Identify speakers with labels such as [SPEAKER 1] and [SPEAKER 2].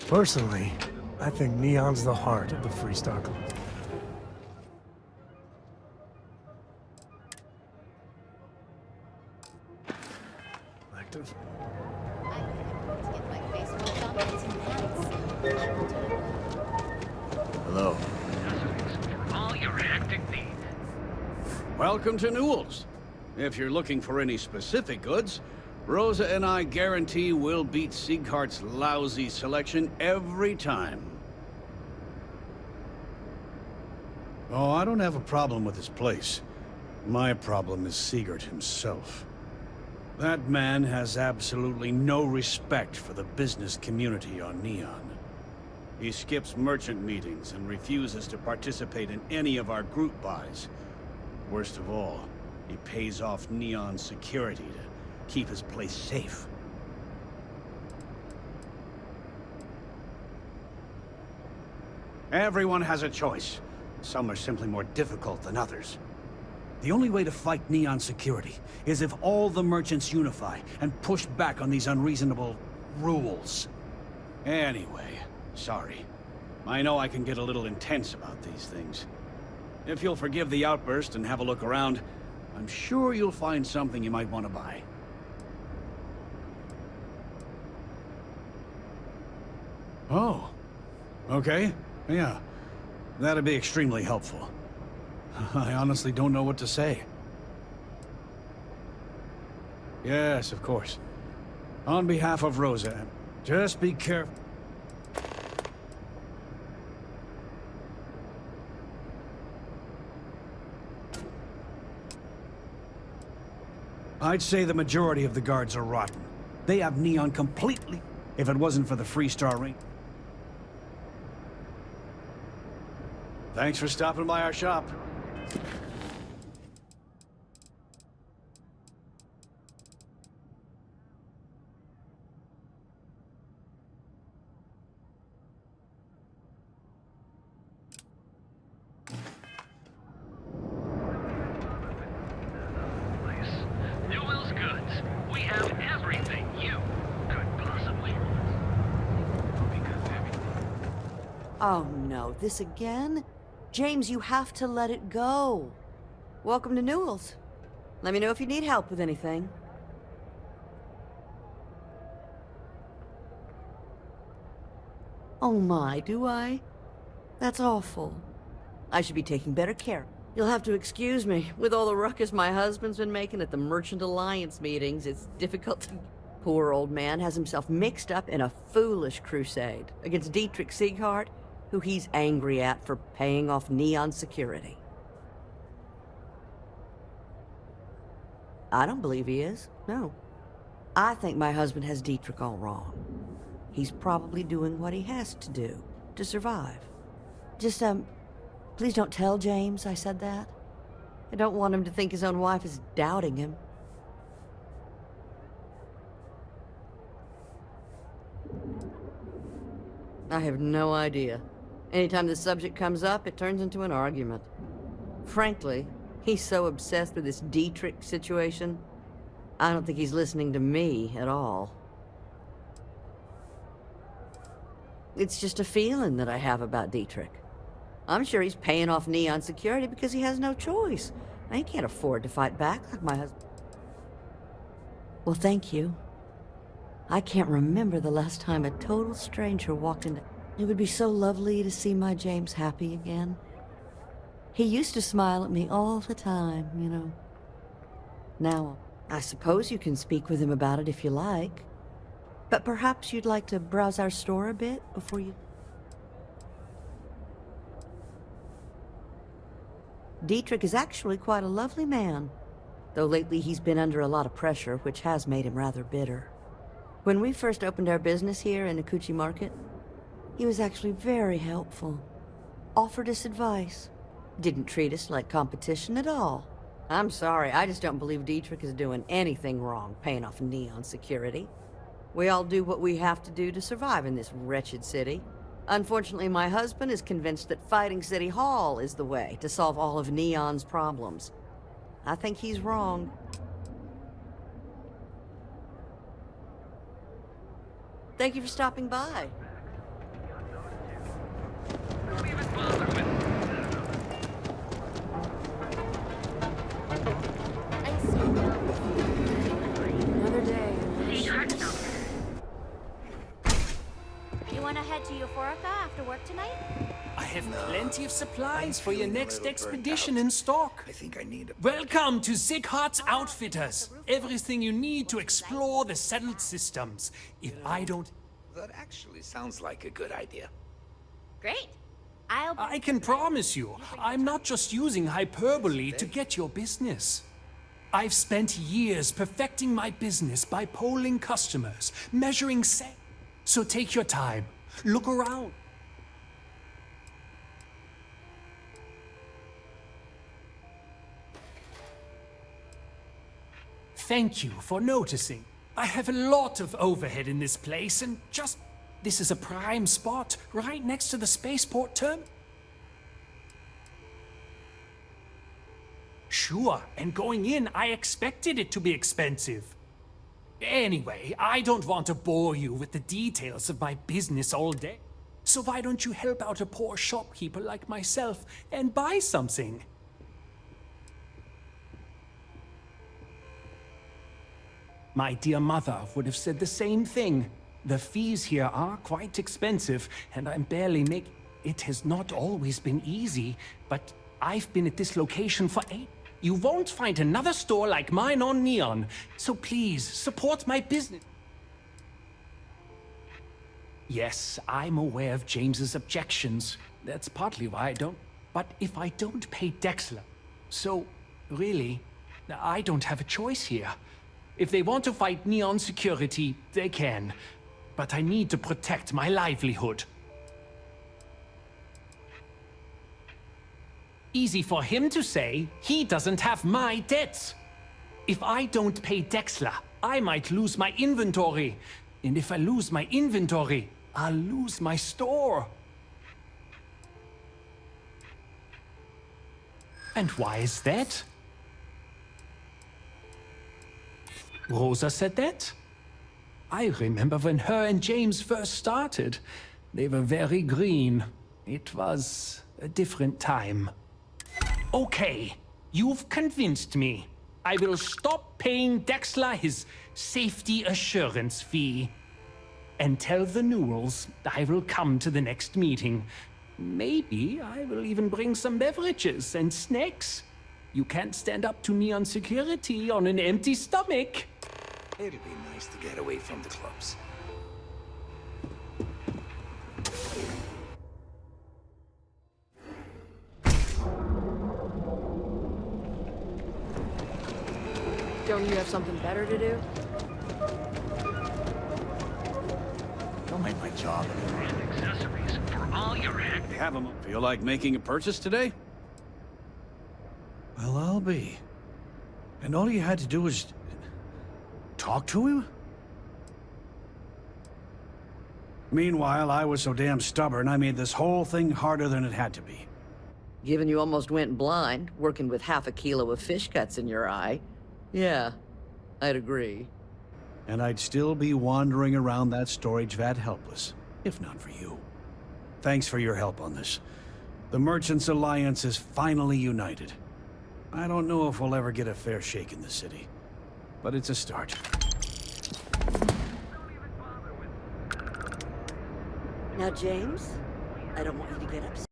[SPEAKER 1] Personally, I think Neon's the heart of the Freestar Club. Active.
[SPEAKER 2] Hello.
[SPEAKER 3] For all your hectic needs.
[SPEAKER 4] Welcome to Newell's. If you're looking for any specific goods, Rosa and I guarantee we'll beat Sieghart's lousy selection every time. Oh, I don't have a problem with his place. My problem is Siegert himself. That man has absolutely no respect for the business community on Neon. He skips merchant meetings and refuses to participate in any of our group buys. Worst of all, he pays off Neon security to keep his place safe. Everyone has a choice. Some are simply more difficult than others. The only way to fight Neon security is if all the merchants unify and push back on these unreasonable rules. Anyway, sorry. I know I can get a little intense about these things. If you'll forgive the outburst and have a look around, I'm sure you'll find something you might want to buy. Oh. Okay. Yeah. That'd be extremely helpful. I honestly don't know what to say. Yes, of course. On behalf of Rosa, just be careful. I'd say the majority of the guards are rotten. They have Neon completely. If it wasn't for the Freestar ring. Thanks for stopping by our shop.
[SPEAKER 3] Newell's Goods. We have everything you could possibly want. Because everything.
[SPEAKER 5] Oh no, this again? James, you have to let it go. Welcome to Newell's. Let me know if you need help with anything. Oh my, do I? That's awful. I should be taking better care. You'll have to excuse me. With all the ruckus my husband's been making at the Merchant Alliance meetings, it's difficult to... Poor old man has himself mixed up in a foolish crusade against Dietrich Sieghart, who he's angry at for paying off Neon security. I don't believe he is, no. I think my husband has Dietrich all wrong. He's probably doing what he has to do to survive. Just, please don't tell James I said that. I don't want him to think his own wife is doubting him. I have no idea. Anytime the subject comes up, it turns into an argument. Frankly, he's so obsessed with this Dietrich situation, I don't think he's listening to me at all. It's just a feeling that I have about Dietrich. I'm sure he's paying off Neon security because he has no choice. He can't afford to fight back like my husband. Well, thank you. I can't remember the last time a total stranger walked into... It would be so lovely to see my James happy again. He used to smile at me all the time, you know. Now, I suppose you can speak with him about it if you like. But perhaps you'd like to browse our store a bit before you... Dietrich is actually quite a lovely man, though lately he's been under a lot of pressure, which has made him rather bitter. When we first opened our business here in Akuchi Market, he was actually very helpful. Offered us advice. Didn't treat us like competition at all. I'm sorry, I just don't believe Dietrich is doing anything wrong paying off Neon security. We all do what we have to do to survive in this wretched city. Unfortunately, my husband is convinced that fighting City Hall is the way to solve all of Neon's problems. I think he's wrong. Thank you for stopping by.
[SPEAKER 2] wanna head to Euphorica after work tonight?
[SPEAKER 6] I have plenty of supplies
[SPEAKER 7] I'm
[SPEAKER 6] for your
[SPEAKER 7] feeling a
[SPEAKER 6] next
[SPEAKER 7] little
[SPEAKER 6] expedition
[SPEAKER 7] burnt out.
[SPEAKER 6] in stock.
[SPEAKER 7] I think I need a...
[SPEAKER 6] Welcome to Zighart's Outfitters. Everything you need to explore the settled systems. If I don't...
[SPEAKER 7] That actually sounds like a good idea.
[SPEAKER 2] Great. I'll be
[SPEAKER 6] I can promise you, I'm not just using hyperbole to get your business. I've spent years perfecting my business by polling customers, measuring sales. So take your time, look around. Thank you for noticing. I have a lot of overhead in this place and this is a prime spot right next to the spaceport terminal. Sure, and going in, I expected it to be expensive. Anyway, I don't want to bore you with the details of my business all day. So why don't you help out a poor shopkeeper like myself and buy something? My dear mother would have said the same thing. The fees here are quite expensive, and I'm barely making... It has not always been easy, but I've been at this location for 8... You won't find another store like mine on Neon, so please, support my business. Yes, I'm aware of James's objections. That's partly why I don't... But if I don't pay Dexler... So, really, I don't have a choice here. If they want to fight Neon security, they can. But I need to protect my livelihood. Easy for him to say, he doesn't have my debts. If I don't pay Dexler, I might lose my inventory. And if I lose my inventory, I'll lose my store. And why is that? Rosa said that? I remember when her and James first started. They were very green. It was a different time. Okay, you've convinced me. I will stop paying Dexler his safety assurance fee. And tell the Newells I will come to the next meeting. Maybe I will even bring some beverages and snacks. You can't stand up to Neon security on an empty stomach.
[SPEAKER 7] It'll be nice to get away from the clubs.
[SPEAKER 5] Don't you have something better to do?
[SPEAKER 7] Don't make my job.
[SPEAKER 3] And accessories for all your
[SPEAKER 4] They have them. Feel like making a purchase today? Well, I'll be. And all you had to do was... talk to him? Meanwhile, I was so damn stubborn, I made this whole thing harder than it had to be.
[SPEAKER 5] Given you almost went blind, working with half a kilo of fish cuts in your eye. Yeah, I'd agree.
[SPEAKER 4] And I'd still be wandering around that storage vat helpless, if not for you. Thanks for your help on this. The Merchants Alliance is finally united. I don't know if we'll ever get a fair shake in the city, but it's a start.
[SPEAKER 5] Now, James, I don't want you to get upset.